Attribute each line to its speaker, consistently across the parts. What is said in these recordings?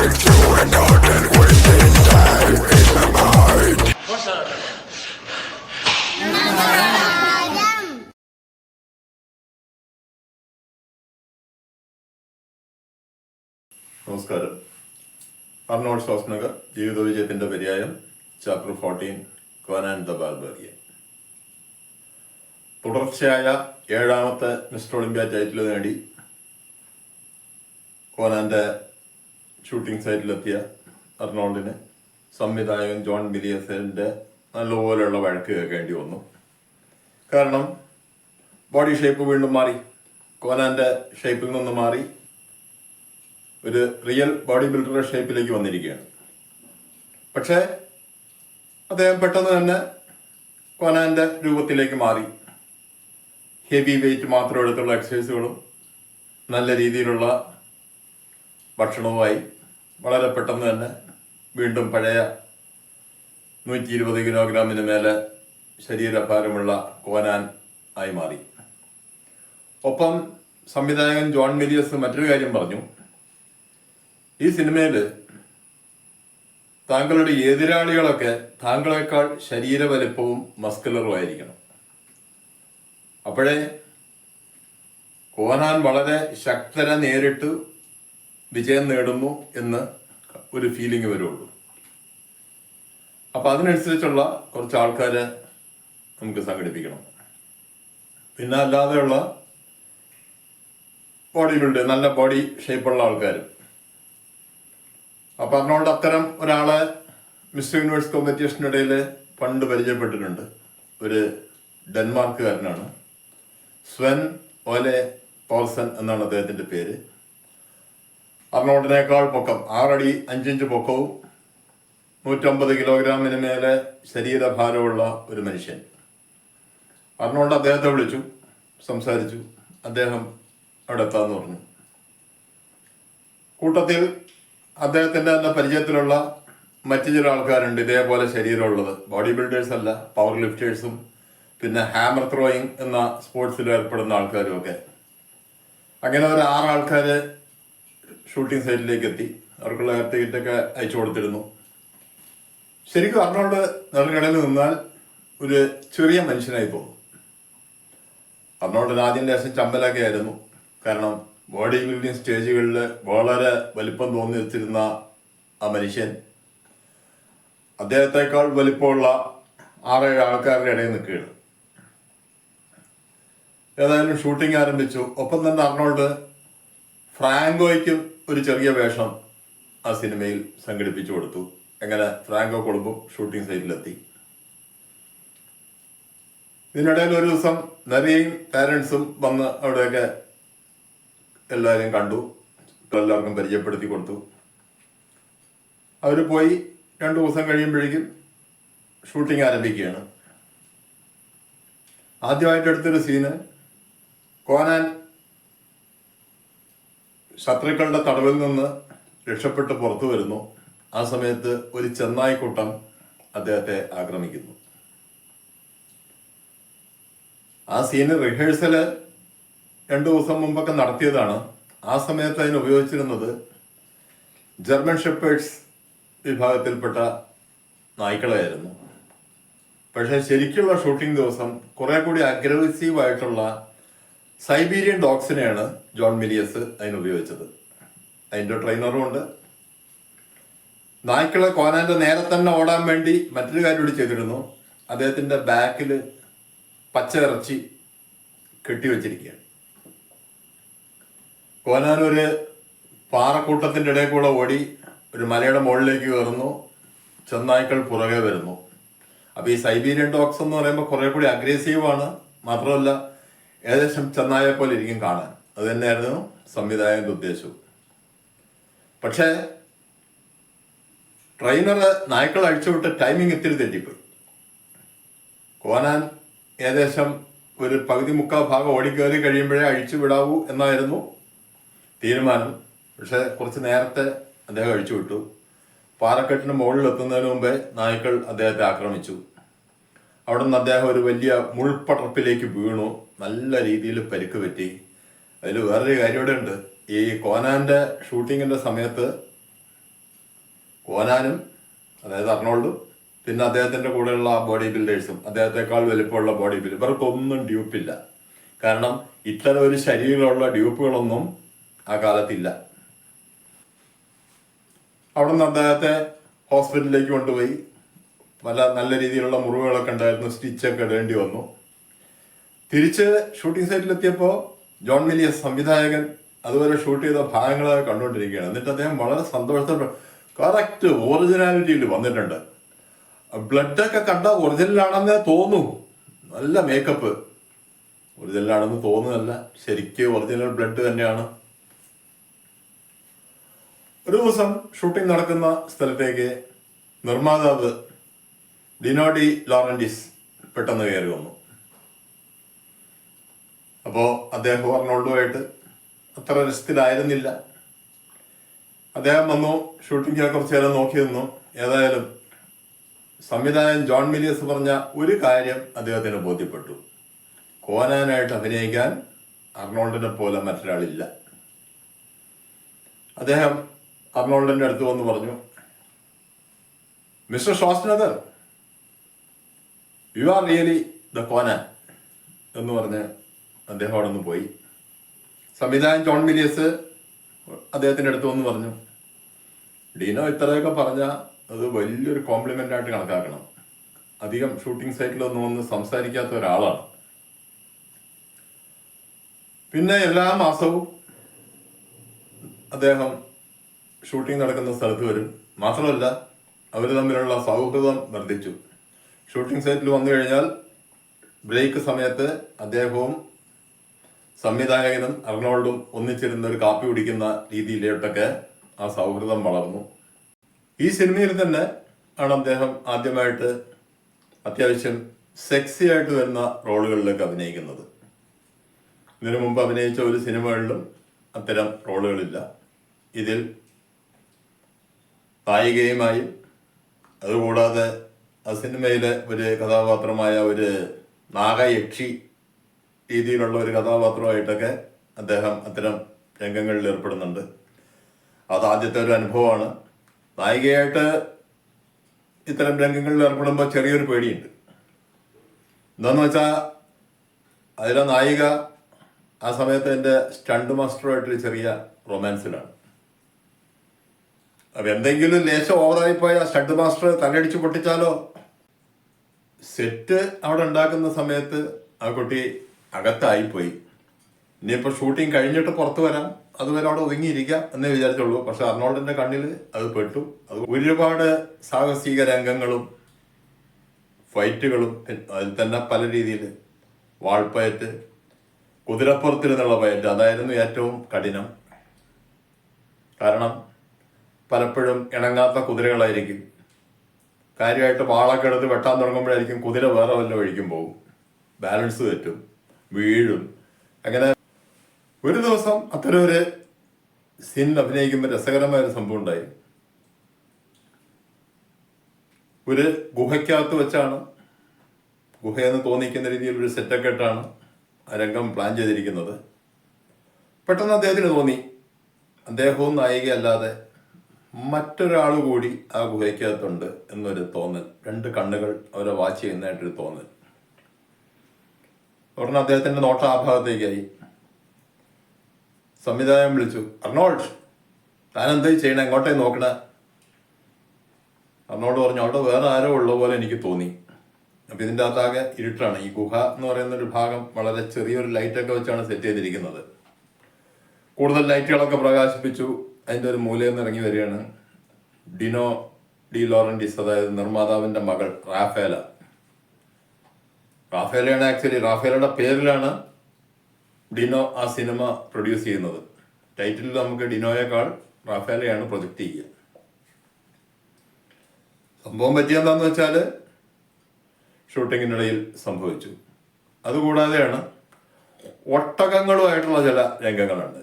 Speaker 1: നമസ്കാരം. Arnold Schwarzenegger ജീവിതവിജയത്തിന്റെ പര്യായം ചാപ്റ്റർ 14 കോനാൻ ദ ബാർബറിയൻ. തുടർച്ചയായ 7ാമത്തെ മിസ്റ്റർ ഒളിമ്പ്യ ടൈറ്റിൽ നേടി കോനാന്റെ ഷൂട്ടിംഗ് സൈറ്റിലെത്തിയ അർണോൾഡിന് സംവിധായകൻ ജോൺ മിലിയസിന്റെ നല്ലപോലെയുള്ള വഴക്ക് കേൾക്കേണ്ടി വന്നു. കാരണം ബോഡി ഷേപ്പ് വീണ്ടും മാറി. കോനാന്റെ ഷേപ്പിൽ നിന്ന് മാറി ഒരു റിയൽ ബോഡി ബിൽഡറുടെ ഷേപ്പിലേക്ക് വന്നിരിക്കുകയാണ്. പക്ഷേ അദ്ദേഹം പെട്ടെന്ന് തന്നെ കോനാന്റെ രൂപത്തിലേക്ക് മാറി. ഹെവി വെയിറ്റ് മാത്രം എടുത്തുള്ള എക്സസൈസുകളും നല്ല രീതിയിലുള്ള ഭക്ഷണവുമായി വളരെ പെട്ടെന്ന് തന്നെ വീണ്ടും പഴയ 120 കിലോഗ്രാമിന് മേലെ ശരീരഭാരമുള്ള കോനാൻ ആയി മാറി. ഒപ്പം സംവിധായകൻ ജോൺ മിലിയസ് മറ്റൊരു കാര്യം പറഞ്ഞു. ഈ സിനിമയിൽ താങ്കളുടെ എതിരാളികളൊക്കെ താങ്കളെക്കാൾ ശരീര വലിപ്പവും മസ്കുലറും ആയിരിക്കണം. അപ്പോഴേ കോനാൻ വളരെ ശക്തരെ നേരിട്ട് വിജയം നേടുന്നു എന്ന് ഒരു ഫീലിംഗ് വരുള്ളൂ. അപ്പൊ അതിനനുസരിച്ചുള്ള കുറച്ച് ആൾക്കാരെ നമുക്ക് സംഘടിപ്പിക്കണം. പിന്നെ അല്ലാതെയുള്ള ബോഡി ബിൽഡ്, നല്ല ബോഡി ഷേപ്പുള്ള ആൾക്കാരും. അപ്പൊ അർണോൾഡ് അത്തരം ഒരാളെ മിസ്റ്റർ യൂണിവേഴ്സ് കോമ്പറ്റീഷനിടയിൽ പണ്ട് പരിചയപ്പെട്ടിട്ടുണ്ട്. ഒരു ഡെൻമാർക്കുകാരനാണ്, സ്വെൻ ഓലെ പോൾസൺ എന്നാണ് അദ്ദേഹത്തിന്റെ പേര്. അർണോൾഡിനേക്കാൾ പൊക്കം, 6 അടി 5 ഇഞ്ച് പൊക്കവും 150 കിലോഗ്രാമിന് മേലെ ശരീരഭാരമുള്ള ഒരു മനുഷ്യൻ. അർണോൾഡ് അദ്ദേഹത്തെ വിളിച്ചു, സംസാരിച്ചു. അദ്ദേഹം അവിടെ എത്താന്ന് പറഞ്ഞു. കൂട്ടത്തിൽ അദ്ദേഹത്തിന്റെ തന്നെ പരിചയത്തിലുള്ള മറ്റു ചില ആൾക്കാരുണ്ട് ഇതേപോലെ ശരീരമുള്ളത്. ബോഡി ബിൽഡേഴ്സ് അല്ല, പവർ ലിഫ്റ്റേഴ്സും പിന്നെ ഹാമർ ത്രോയിങ് എന്ന സ്പോർട്സിൽ ഏർപ്പെടുന്ന ആൾക്കാരും ഒക്കെ. അങ്ങനെ ഒരു 6 ആൾക്കാര് ഷൂട്ടിംഗ് സൈറ്റിലേക്ക് എത്തി. അവർക്കുള്ള എയർ ടിക്കറ്റൊക്കെ അയച്ചു കൊടുത്തിരുന്നു. ശരിക്കും അർണോൾഡ് നെടുങ്കടലിൽ നിന്നാൽ ഒരു ചെറിയ മനുഷ്യനായി തോന്നും. അർണോൾഡിന് ആദ്യം ലേശം ചമ്പലൊക്കെ ആയിരുന്നു. കാരണം ബോഡി ബിൽഡിംഗ് സ്റ്റേജുകളിൽ വളരെ വലിപ്പം തോന്നി വെച്ചിരുന്ന ആ മനുഷ്യൻ അദ്ദേഹത്തെക്കാൾ വലിപ്പമുള്ള 6-7 ആൾക്കാരുടെ ഇടയിൽ നിൽക്കുകയാണ്. ഏതായാലും ഷൂട്ടിംഗ് ആരംഭിച്ചു. ഒപ്പം തന്നെ അർണോൾഡ് ഫ്രാങ്കോയ്ക്കും ഒരു ചെറിയ വേഷം ആ സിനിമയിൽ സംഘടിപ്പിച്ചു കൊടുത്തു. എങ്ങനെ ഫ്രാങ്കോ കുടുംബം ഷൂട്ടിംഗ് സൈറ്റിലെത്തി. ഇതിനിടയിൽ ഒരു ദിവസം നരിയും പാരൻസും വന്ന് അവിടെയൊക്കെ എല്ലാവരെയും കണ്ടു, എല്ലാവർക്കും പരിചയപ്പെടുത്തി കൊടുത്തു. അവർ പോയി 2 ദിവസം കഴിയുമ്പോഴേക്കും ഷൂട്ടിംഗ് ആരംഭിക്കുകയാണ്. ആദ്യമായിട്ട് എടുത്തൊരു സീന്, കോനാൻ ശത്രുക്കളുടെ തടവിൽ നിന്ന് രക്ഷപ്പെട്ട് പുറത്തു വരുന്നു. ആ സമയത്ത് ഒരു ചെന്നായ്ക്കൂട്ടം അദ്ദേഹത്തെ ആക്രമിക്കുന്നു. ആ സീന് റിഹേഴ്സല് 2 ദിവസം മുമ്പൊക്കെ നടത്തിയതാണ്. ആ സമയത്ത് അതിന് ഉപയോഗിച്ചിരുന്നത് ജർമ്മൻ ഷെപ്പേർഡ്സ് വിഭാഗത്തിൽപ്പെട്ട നായ്ക്കളായിരുന്നു. പക്ഷെ ശരിക്കുള്ള ഷൂട്ടിംഗ് ദിവസം കുറെ കൂടി അഗ്രസീവായിട്ടുള്ള സൈബീരിയൻ ഡോഗ്സിനെയാണ് ജോൺ മിലിയസ് അതിന് ഉപയോഗിച്ചത്. അതിൻ്റെ ട്രെയിനറും ഉണ്ട്. നായ്ക്കളെ കോനാന്റെ നേരെ തന്നെ ഓടാൻ വേണ്ടി മറ്റൊരു കാര്യം കൂടി ചെയ്തിരുന്നു. അദ്ദേഹത്തിന്റെ ബാക്കിൽ പച്ച ഇറച്ചി കെട്ടിവെച്ചിരിക്കുകയാണ്. കോനാൻ ഒരു പാറക്കൂട്ടത്തിന്റെ ഇടയിൽ കൂടെ ഓടി ഒരു മലയുടെ മുകളിലേക്ക് കയറുന്നു. ചെന്നായ്ക്കൾ പുറകെ വരുന്നു. അപ്പൊ ഈ സൈബീരിയൻ ഡോഗ്സ് എന്ന് പറയുമ്പോൾ കുറെ കൂടി അഗ്രസീവാണ്. മാത്രമല്ല ഏകദേശം ചെന്നായെ പോലെ ഇരിക്കും കാണാൻ. അത് തന്നെയായിരുന്നു സംവിധായകന്റെ ഉദ്ദേശവും. പക്ഷേ ട്രെയിനർ നായ്ക്കൾ അഴിച്ചുവിട്ട് ടൈമിങ് ഇത്തിരി തെറ്റിപ്പോയി. കോനാൻ ഏകദേശം ഒരു പകുതി മുക്കാൽ ഭാഗം ഓടിക്കയറി കഴിയുമ്പോഴേ അഴിച്ചു വിടാവൂ എന്നായിരുന്നു തീരുമാനം. പക്ഷെ കുറച്ച് നേരത്തെ അദ്ദേഹം അഴിച്ചു വിട്ടു. പാറക്കെട്ടിന് മുകളിൽ എത്തുന്നതിന് മുമ്പേ നായ്ക്കൾ അദ്ദേഹത്തെ ആക്രമിച്ചു. അവിടെ നിന്ന് അദ്ദേഹം ഒരു വലിയ മുൾപടർപ്പിലേക്ക് വീണു. നല്ല രീതിയിൽ പരിക്ക് പറ്റി. അതിൽ വേറൊരു കാര്യം ഇവിടെ ഉണ്ട്. ഈ കോനാന്റെ ഷൂട്ടിങ്ങിന്റെ സമയത്ത് കോനാനും അതായത് അർണോൾഡും പിന്നെ അദ്ദേഹത്തിൻ്റെ കൂടെയുള്ള ബോഡി ബിൽഡേഴ്സും അദ്ദേഹത്തെക്കാൾ വലിപ്പമുള്ള ബോഡി ബിൽഡർ ഇവർക്കൊന്നും ഡ്യൂപ്പില്ല. കാരണം ഇത്തരം ഒരു ശരീരമുള്ള ഡ്യൂപ്പുകളൊന്നും ആ കാലത്തില്ല. അവിടെ നിന്ന് അദ്ദേഹത്തെ ഹോസ്പിറ്റലിലേക്ക് കൊണ്ടുപോയി. പല നല്ല രീതിയിലുള്ള മുറിവുകളൊക്കെ ഉണ്ടായിരുന്നു, സ്റ്റിച്ചൊക്കെ ഇടേണ്ടി വന്നു. തിരിച്ച് ഷൂട്ടിംഗ് സൈറ്റിലെത്തിയപ്പോൾ ജോൺ വില്യംസ് സംവിധായകൻ അതുവരെ ഷൂട്ട് ചെയ്ത ഭാഗങ്ങളൊക്കെ കണ്ടുകൊണ്ടിരിക്കുകയാണ്. എന്നിട്ട് അദ്ദേഹം വളരെ സന്തോഷത്തോടെ കറക്റ്റ് ഒറിജിനാലിറ്റിയിൽ വന്നിട്ടുണ്ട്. ബ്ലഡൊക്കെ കണ്ട ഒറിജിനലാണെന്ന് തോന്നും. നല്ല മേക്കപ്പ്, ഒറിജിനലാണെന്ന് തോന്നുന്നതല്ല, ശരിക്കും ഒറിജിനൽ ബ്ലഡ് തന്നെയാണ്. ഒരു ദിവസം ഷൂട്ടിംഗ് നടക്കുന്ന സ്ഥലത്തേക്ക് നിർമ്മാതാവ് ഡിനോ ഡി ലോറന്റിസ് പെട്ടെന്ന് കയറി വന്നു. അപ്പോൾ അദ്ദേഹം അർണോൾഡുമായിട്ട് അത്ര രസത്തിലായിരുന്നില്ല. അദ്ദേഹം വന്നു, ഷൂട്ടിംഗ് കുറച്ചു നേരം നോക്കി നിന്നു. ഏതായാലും സംവിധായകൻ ജോൺ വില്യംസ് പറഞ്ഞ ഒരു കാര്യം അദ്ദേഹത്തിന് ബോധ്യപ്പെട്ടു: കോനാനായിട്ട് അഭിനയിക്കാൻ അർണോൾഡിനെ പോലെ മറ്റൊരാളില്ല. അദ്ദേഹം അർണോൾഡിന്റെ അടുത്ത് വന്ന് പറഞ്ഞു, mister Schwarzenegger, you are really the Conan എന്ന് പറഞ്ഞ് അദ്ദേഹം അവിടെ നിന്ന് പോയി. സംവിധായകൻ ജോൺ വില്യംസ് അദ്ദേഹത്തിൻ്റെ അടുത്ത് വന്ന് പറഞ്ഞു, ഡീനോ ഇത്രയൊക്കെ പറഞ്ഞാൽ അത് വലിയൊരു കോംപ്ലിമെൻ്റ് ആയിട്ട് കണക്കാക്കണം. അധികം ഷൂട്ടിംഗ് സൈറ്റിലൊന്നും ഒന്ന് സംസാരിക്കാത്ത ഒരാളാണ്. പിന്നെ എല്ലാ മാസവും അദ്ദേഹം ഷൂട്ടിംഗ് നടക്കുന്ന സ്ഥലത്ത് വരും. മാത്രമല്ല, അവർ തമ്മിലുള്ള സൗഹൃദം വർദ്ധിച്ചു. ഷൂട്ടിംഗ് സൈറ്റിൽ വന്നു കഴിഞ്ഞാൽ ബ്രേക്ക് സമയത്ത് അദ്ദേഹവും സംവിധായകനും അർണോൾഡും ഒന്നിച്ചിരുന്ന് ഒരു കാപ്പി കുടിക്കുന്ന രീതിയിലോട്ടൊക്കെ ആ സൗഹൃദം വളർന്നു. ഈ സിനിമയിൽ തന്നെ ആണ് അദ്ദേഹം ആദ്യമായിട്ട് അത്യാവശ്യം സെക്സി ആയിട്ട് വരുന്ന റോളുകളിലേക്ക് അഭിനയിക്കുന്നത്. ഇതിനു മുമ്പ് അഭിനയിച്ച ഒരു സിനിമകളിലും അത്തരം റോളുകളില്ല. ഇതിൽ നായികയുമായും അതുകൂടാതെ ആ സിനിമയിലെ ഒരു കഥാപാത്രമായ ഒരു നാഗയക്ഷി രീതിയിലുള്ള ഒരു കഥാപാത്രമായിട്ടൊക്കെ അദ്ദേഹം അത്തരം രംഗങ്ങളിൽ ഏർപ്പെടുന്നുണ്ട്. അത് ആദ്യത്തെ ഒരു അനുഭവമാണ്. നായികയായിട്ട് ഇത്തരം രംഗങ്ങളിൽ ഏർപ്പെടുമ്പോൾ ചെറിയൊരു പേടിയുണ്ട്. എന്താന്ന് വെച്ചാൽ അതിലെ നായിക ആ സമയത്ത് എൻ്റെ സ്റ്റണ്ട് മാസ്റ്ററുമായിട്ടൊരു ചെറിയ റൊമാൻസിലാണ്. അപ്പം എന്തെങ്കിലും ലേശം ഓവറായിപ്പോയ സ്റ്റണ്ട് മാസ്റ്റർ തലയടിച്ച് പൊട്ടിച്ചാലോ? സെറ്റ് അവിടെ ഉണ്ടാക്കുന്ന സമയത്ത് ആ കുട്ടി അകത്തായിപ്പോയി. ഇനിയിപ്പോൾ ഷൂട്ടിങ് കഴിഞ്ഞിട്ട് പുറത്തു വരാം, അതുവരെ അവിടെ ഒതുങ്ങിയിരിക്കാം എന്നേ വിചാരിച്ചുള്ളൂ. പക്ഷെ അർണോൾഡിന്റെ കണ്ണിൽ അത് പെട്ടു. അത് ഒരുപാട് സാഹസിക രംഗങ്ങളും ഫൈറ്റുകളും, അതിൽ തന്നെ പല രീതിയിൽ വാൾപ്പയറ്റ്, കുതിരപ്പുറത്തിരുന്നുള്ള പയറ്റ്, അതായിരുന്നു ഏറ്റവും കഠിനം. കാരണം പലപ്പോഴും ഇണങ്ങാത്ത കുതിരകളായിരിക്കും. കാര്യമായിട്ട് വാളൊക്കെ എടുത്ത് വെട്ടാൻ തുടങ്ങുമ്പോഴായിരിക്കും കുതിര വേറെ വല്ല വഴിക്കും പോകും, ബാലൻസ് തെറ്റും, വീഴും. അങ്ങനെ ഒരു ദിവസം അത്തരം ഒരു സീനിൽ അഭിനയിക്കുമ്പോൾ രസകരമായ ഒരു സംഭവം ഉണ്ടായി. ഒരു ഗുഹയ്ക്കകത്ത് വെച്ചാണ്, ഗുഹയെന്ന് തോന്നിക്കുന്ന രീതിയിൽ ഒരു സെറ്റൊക്കെ ഇട്ടാണ് ആ രംഗം പ്ലാൻ ചെയ്തിരിക്കുന്നത്. പെട്ടെന്ന് അദ്ദേഹത്തിന് തോന്നി അദ്ദേഹവും നായികയല്ലാതെ മറ്റൊരാൾ കൂടി ആ ഗുഹയ്ക്കകത്തുണ്ട് എന്നൊരു തോന്നൽ. രണ്ട് കണ്ണുകൾ അവരെ വാച്ച് ചെയ്യുന്നതായിട്ടൊരു തോന്നൽ. ഉടനെ അദ്ദേഹത്തിന്റെ നോട്ടം ആ ഭാഗത്തേക്കായി. സംവിധായകൻ വിളിച്ചു, അർണോൾഡ്, താൻ എന്തായി ചെയ്യണേ, എങ്ങോട്ടേ നോക്കണേ? അർണോൾഡ് പറഞ്ഞു, അവിടെ വേറെ ആരോ ഉള്ള പോലെ എനിക്ക് തോന്നി. അപ്പം ഇതിൻ്റെ അകത്താകെ ഇരുട്ടാണ്. ഈ ഗുഹ എന്ന് പറയുന്ന ഒരു ഭാഗം വളരെ ചെറിയൊരു ലൈറ്റൊക്കെ വെച്ചാണ് സെറ്റ് ചെയ്തിരിക്കുന്നത്. കൂടുതൽ ലൈറ്റുകളൊക്കെ പ്രകാശിപ്പിച്ചു. അതിൻ്റെ ഒരു മൂലയിൽ നിന്ന് ഇറങ്ങി വരികയാണ് ഡിനോ ഡി ലോറന്റിസ്, അതായത് നിർമ്മാതാവിൻ്റെ മകൾ റാഫേല. റാഫേലയാണ് ആക്ച്വലി, റാഫേലയുടെ പേരിലാണ് ഡിനോ ആ സിനിമ പ്രൊഡ്യൂസ് ചെയ്യുന്നത്. ടൈറ്റിൽ നമുക്ക് ഡിനോയേക്കാൾ റാഫേലയാണ് പ്രൊജക്റ്റ് ചെയ്യുക. സംഭവം പറ്റിയെന്താന്ന് വെച്ചാൽ ഷൂട്ടിങ്ങിനിടയിൽ സംഭവിച്ചു. അതുകൂടാതെയാണ് ഒട്ടകങ്ങളുമായിട്ടുള്ള ചില രംഗങ്ങളുണ്ട്.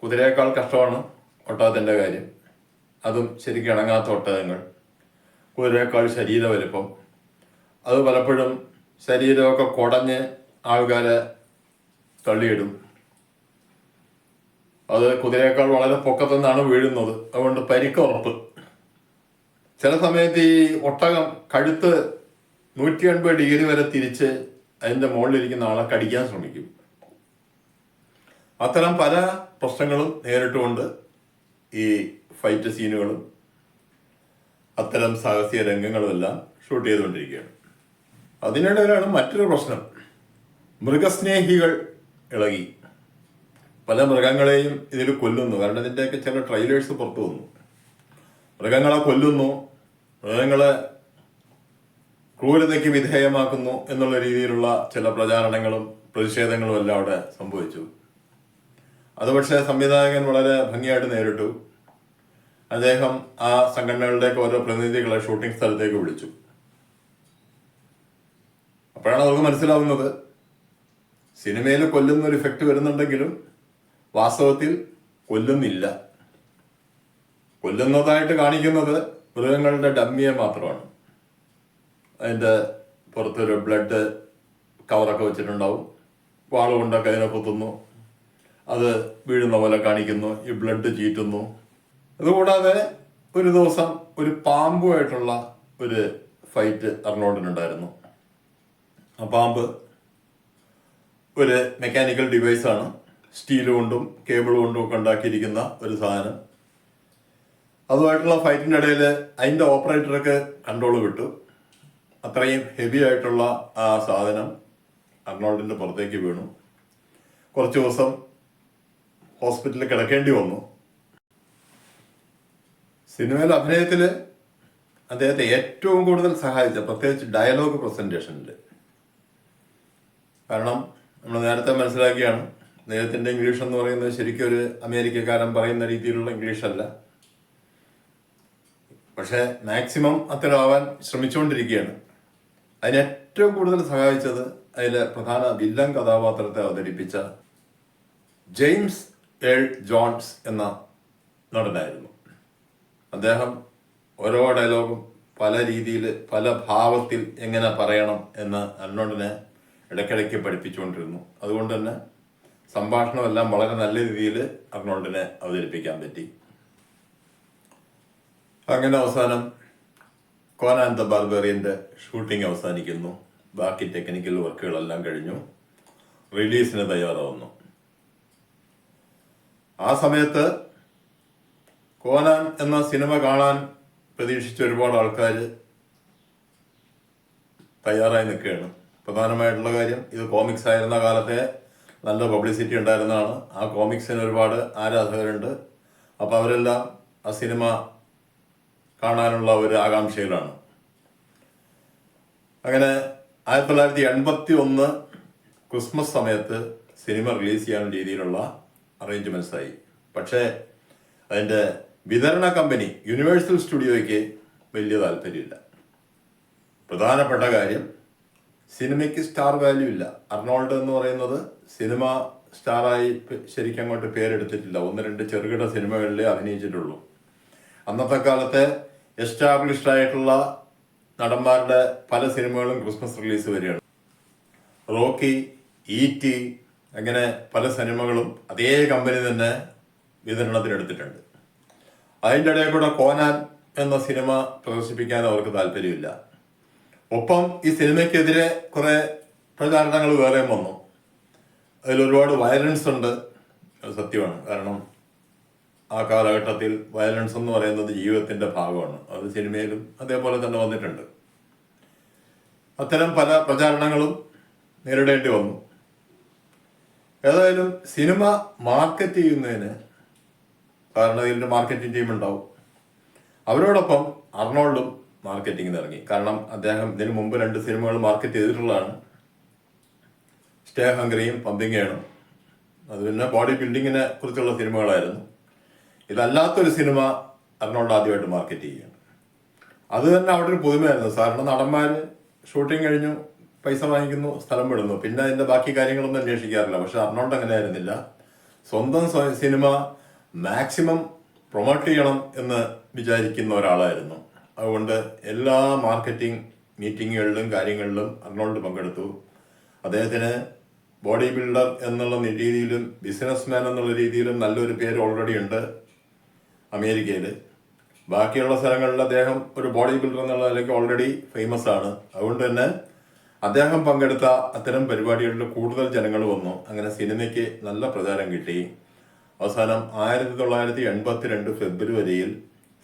Speaker 1: കുതിരയേക്കാൾ കഷ്ടമാണ് ഒട്ടകത്തിൻ്റെ കാര്യം. അതും ശരിക്കും ഇണങ്ങാത്ത ഒട്ടകങ്ങൾ, കുതിരയേക്കാൾ ശരീര വലിപ്പം. അത് പലപ്പോഴും ശരീരമൊക്കെ കുടഞ്ഞ് ആൾക്കാരെ തള്ളിയിടും. അത് കുതിരയേക്കാൾ വളരെ പൊക്കത്തു നിന്നാണ് വീഴുന്നത്. അതുകൊണ്ട് പരിക്കുറപ്പ്. ചില സമയത്ത് ഈ ഒട്ടകം കഴുത്ത് 180 ഡിഗ്രി വരെ തിരിച്ച് അതിൻ്റെ മുകളിലിരിക്കുന്ന ആളെ കടിക്കാൻ ശ്രമിക്കും. അത്തരം പല പ്രശ്നങ്ങളും നേരിട്ടുകൊണ്ട് ഈ ഫൈറ്റ് സീനുകളും അത്തരം സാഹസിക രംഗങ്ങളുമെല്ലാം ഷൂട്ട് ചെയ്തുകൊണ്ടിരിക്കുകയാണ്. അതിനിടയിലാണ് മറ്റൊരു പ്രശ്നം. മൃഗസ്നേഹികൾ ഇളകി പല മൃഗങ്ങളെയും ഇതിൽ കൊല്ലുന്നു. കാരണം ഇതിൻ്റെയൊക്കെ ചില ട്രെയിലേഴ്സ് പുറത്തു വന്നു. മൃഗങ്ങളെ കൊല്ലുന്നു, മൃഗങ്ങളെ ക്രൂരതയ്ക്ക് വിധേയമാക്കുന്നു എന്നുള്ള രീതിയിലുള്ള ചില പ്രചാരണങ്ങളും പ്രതിഷേധങ്ങളും എല്ലാം അവിടെ സംഭവിച്ചു. അത് പക്ഷേ സംവിധായകൻ വളരെ ഭംഗിയായിട്ട് നേരിട്ടു. അദ്ദേഹം ആ സംഘടനകളുടെയൊക്കെ ഓരോ പ്രതിനിധികളെ ഷൂട്ടിംഗ് സ്ഥലത്തേക്ക് വിളിച്ചു. അപ്പോഴാണ് അവർക്ക് മനസ്സിലാവുന്നത് സിനിമയിൽ കൊല്ലുന്ന ഒരു ഇഫക്റ്റ് വരുന്നുണ്ടെങ്കിലും വാസ്തവത്തിൽ കൊല്ലുന്നില്ല. കൊല്ലുന്നതായിട്ട് കാണിക്കുന്നത് മൃഗങ്ങളുടെ ഡമ്മിയെ മാത്രമാണ്. അതിൻ്റെ പുറത്തൊരു ബ്ലഡ് കവറൊക്കെ വെച്ചിട്ടുണ്ടാവും. വാളുകൊണ്ടൊക്കെ അതിനെ കുത്തുന്നു, അത് വീഴുന്ന പോലെ കാണിക്കുന്നു, ഈ ബ്ലഡ് ചീറ്റുന്നു. അതുകൂടാതെ ഒരു ദിവസം ഒരു പാമ്പുമായിട്ടുള്ള ഒരു ഫൈറ്റ് അർണോൾഡിനുണ്ടായിരുന്നു. ആ പാമ്പ് ഒരു മെക്കാനിക്കൽ ഡിവൈസാണ്, സ്റ്റീൽ കൊണ്ടും കേബിൾ കൊണ്ടും ഒക്കെ ഉണ്ടാക്കിയിരിക്കുന്ന ഒരു സാധനം. അതുമായിട്ടുള്ള ഫൈറ്റിൻ്റെ ഇടയിൽ അതിൻ്റെ ഓപ്പറേറ്റർക്ക് കൺട്രോൾ വിട്ടു. അത്രയും ഹെവി ആയിട്ടുള്ള ആ സാധനം അർണോൾഡിൻ്റെ പുറത്തേക്ക് വീണു. കുറച്ച് ദിവസം ഹോസ്പിറ്റലിൽ കിടക്കേണ്ടി വന്നു. സിനിമയിലെ അഭിനയത്തിൽ അദ്ദേഹത്തെ ഏറ്റവും കൂടുതൽ സഹായിച്ച, പ്രത്യേകിച്ച് ഡയലോഗ് പ്രസൻറ്റേഷനിൽ. കാരണം നമ്മൾ നേരത്തെ മനസ്സിലാക്കിയാണ്, അദ്ദേഹത്തിൻ്റെ ഇംഗ്ലീഷ് എന്ന് പറയുന്നത് ശരിക്കും ഒരു അമേരിക്കക്കാരൻ പറയുന്ന രീതിയിലുള്ള ഇംഗ്ലീഷല്ല. പക്ഷേ മാക്സിമം അത്തരമാവാൻ ശ്രമിച്ചുകൊണ്ടിരിക്കുകയാണ്. അതിന് ഏറ്റവും കൂടുതൽ സഹായിച്ചത് അതിലെ പ്രധാന വില്ലൻ കഥാപാത്രത്തെ അവതരിപ്പിച്ച ജെയിംസ് എൽ ജോൺസ് എന്ന നടനായിരുന്നു. അദ്ദേഹം ഓരോ ഡയലോഗും പല രീതിയിൽ, പല ഭാവത്തിൽ എങ്ങനെ പറയണം എന്ന് അർണോൾഡിനെ ഇടയ്ക്കിടയ്ക്ക് പഠിപ്പിച്ചുകൊണ്ടിരുന്നു. അതുകൊണ്ട് തന്നെ സംഭാഷണമെല്ലാം വളരെ നല്ല രീതിയിൽ അർണോൾഡിനെ അവതരിപ്പിക്കാൻ പറ്റി. അങ്ങനെ അവസാനം കോനാൻ ദ ബാർബേറിയൻ്റെ ഷൂട്ടിംഗ് അവസാനിക്കുന്നു. ബാക്കി ടെക്നിക്കൽ വർക്കുകളെല്ലാം കഴിഞ്ഞു, റിലീസിന് തയ്യാറാവുന്നു. ആ സമയത്ത് കോനാൻ എന്ന സിനിമ കാണാൻ പ്രതീക്ഷിച്ച ഒരുപാട് ആൾക്കാർ തയ്യാറായി നിൽക്കുകയാണ്. പ്രധാനമായിട്ടുള്ള കാര്യം, ഇത് കോമിക്സ് ആയിരുന്ന കാലത്തെ നല്ല പബ്ലിസിറ്റി ഉണ്ടായിരുന്നതാണ്. ആ കോമിക്സിന് ഒരുപാട് ആരാധകരുണ്ട്. അപ്പോൾ അവരെല്ലാം ആ സിനിമ കാണാനുള്ള ഒരു ആകാംക്ഷയിലാണ്. അങ്ങനെ 1981 ക്രിസ്മസ് സമയത്ത് സിനിമ റിലീസ് ചെയ്യാൻ രീതിയിലുള്ള അറേഞ്ച്മെൻറ്റ്സ് ആയി. പക്ഷേ അതിൻ്റെ വിതരണ കമ്പനി യൂണിവേഴ്സൽ സ്റ്റുഡിയോയ്ക്ക് വലിയ താല്പര്യമില്ല. പ്രധാനപ്പെട്ട കാര്യം, സിനിമയ്ക്ക് സ്റ്റാർ വാല്യൂ ഇല്ല. അർണോൾഡ് എന്ന് പറയുന്നത് സിനിമ സ്റ്റാറായി ശരിക്കും അങ്ങോട്ട് പേരെടുത്തിട്ടില്ല. 1-2 ചെറുകിട സിനിമകളിലേ അഭിനയിച്ചിട്ടുള്ളൂ. അന്നത്തെ കാലത്തെ എസ്റ്റാബ്ലിഷ്ഡ് ആയിട്ടുള്ള നടന്മാരുടെ പല സിനിമകളും ക്രിസ്മസ് റിലീസ് വരികയാണ്. Rocky, E.T. അങ്ങനെ പല സിനിമകളും അതേ കമ്പനി തന്നെ വിതരണത്തിനെടുത്തിട്ടുണ്ട്. അതിൻ്റെ ഇടയിൽ കൂടെ കോനാൻ എന്ന സിനിമ പ്രദർശിപ്പിക്കാൻ അവർക്ക് താല്പര്യമില്ല. ഒപ്പം ഈ സിനിമയ്ക്കെതിരെ കുറേ പ്രചാരണങ്ങൾ വേറെയും വന്നു. അതിലൊരുപാട് വയലൻസ് ഉണ്ട്, അത് സത്യമാണ്. കാരണം ആ കാലഘട്ടത്തിൽ വയലൻസ് എന്ന് പറയുന്നത് ജീവിതത്തിൻ്റെ ഭാഗമാണ്. അത് സിനിമയിലും അതേപോലെ തന്നെ വന്നിട്ടുണ്ട്. അത്തരം പല പ്രചാരണങ്ങളും നേരിടേണ്ടി വന്നു. ഏതായാലും സിനിമ മാർക്കറ്റ് ചെയ്യുന്നതിന്, കാരണം ഇതിൻ്റെ മാർക്കറ്റിംഗ് ടീം ഉണ്ടാവും, അവരോടൊപ്പം അർണോൾഡും മാർക്കറ്റിങ്ങിന് ഇറങ്ങി. കാരണം അദ്ദേഹം ഇതിനു മുമ്പ് 2 സിനിമകൾ മാർക്കറ്റ് ചെയ്തിട്ടുള്ളതാണ്. സ്റ്റേ ഹംഗ്രിയും പമ്പിങ്ങയാണ്. അത് പിന്നെ ബോഡി ബിൽഡിങ്ങിനെ കുറിച്ചുള്ള സിനിമകളായിരുന്നു. ഇതല്ലാത്തൊരു സിനിമ അർണോൾഡ് ആദ്യമായിട്ട് മാർക്കറ്റ് ചെയ്യുകയാണ്. അത് തന്നെ അവിടെ ഒരു പുതുമയായിരുന്നു. സാധാരണ നടന്മാർ ഷൂട്ടിംഗ് കഴിഞ്ഞു, പൈസ വാങ്ങിക്കുന്നു, സ്ഥലം വിടുന്നു, പിന്നെ അതിൻ്റെ ബാക്കി കാര്യങ്ങളൊന്നും അന്വേഷിക്കാറില്ല. പക്ഷെ അർണോൾഡ് അങ്ങനെ ആയിരുന്നില്ല. സ്വന്തം സിനിമ മാക്സിമം പ്രൊമോട്ട് ചെയ്യണം എന്ന് വിചാരിക്കുന്ന ഒരാളായിരുന്നു. അതുകൊണ്ട് എല്ലാ മാർക്കറ്റിംഗ് മീറ്റിങ്ങുകളിലും കാര്യങ്ങളിലും അർണോൾഡ് പങ്കെടുത്തു. അദ്ദേഹത്തിന് ബോഡി ബിൽഡർ എന്നുള്ള രീതിയിലും ബിസിനസ് മാൻ എന്നുള്ള രീതിയിലും നല്ലൊരു പേര് ഓൾറെഡി ഉണ്ട് അമേരിക്കയിൽ. ബാക്കിയുള്ള സ്ഥലങ്ങളിൽ അദ്ദേഹം ഒരു ബോഡി ബിൽഡർ എന്നുള്ള നിലയ്ക്ക് ഓൾറെഡി ഫേമസ് ആണ്. അതുകൊണ്ട് തന്നെ അദ്ദേഹം പങ്കെടുത്ത അത്തരം പരിപാടികളിൽ കൂടുതൽ ജനങ്ങൾ വന്നു. അങ്ങനെ സിനിമയ്ക്ക് നല്ല പ്രചാരം കിട്ടി. അവസാനം 1982 ഫെബ്രുവരിയിൽ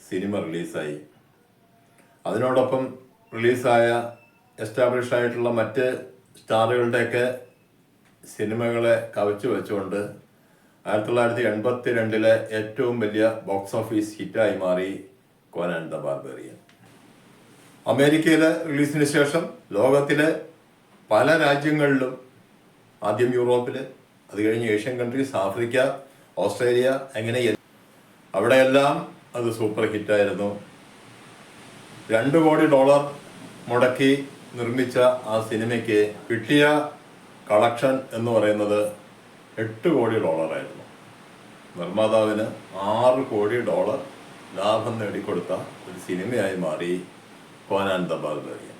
Speaker 1: സിനിമ റിലീസായി. അതിനോടൊപ്പം റിലീസായ എസ്റ്റാബ്ലിഷ് ആയിട്ടുള്ള മറ്റ് സ്റ്റാറുകളുടെയൊക്കെ സിനിമകളെ കവച്ചു വെച്ചുകൊണ്ട് 1982 ഏറ്റവും വലിയ ബോക്സ് ഓഫീസ് ഹിറ്റായി മാറി കോനാൻ ദ ബാർബേറിയൻ. അമേരിക്കയിലെ റിലീസിന് ശേഷം ലോകത്തിലെ പല രാജ്യങ്ങളിലും, ആദ്യം യൂറോപ്പിൽ, അത് കഴിഞ്ഞ് ഏഷ്യൻ കൺട്രീസ്, ആഫ്രിക്ക, ഓസ്ട്രേലിയ, അങ്ങനെ അവിടെയെല്ലാം അത് സൂപ്പർ ഹിറ്റായിരുന്നു. $2 കോടി മുടക്കി നിർമ്മിച്ച ആ സിനിമയ്ക്ക് കിട്ടിയ കളക്ഷൻ എന്ന് പറയുന്നത് $8 കോടി ആയിരുന്നു. നിർമ്മാതാവിന് $6 കോടി ലാഭം നേടിക്കൊടുത്ത ഒരു സിനിമയായി മാറി കോനാൻ ദ ബാർബേറിയൻ.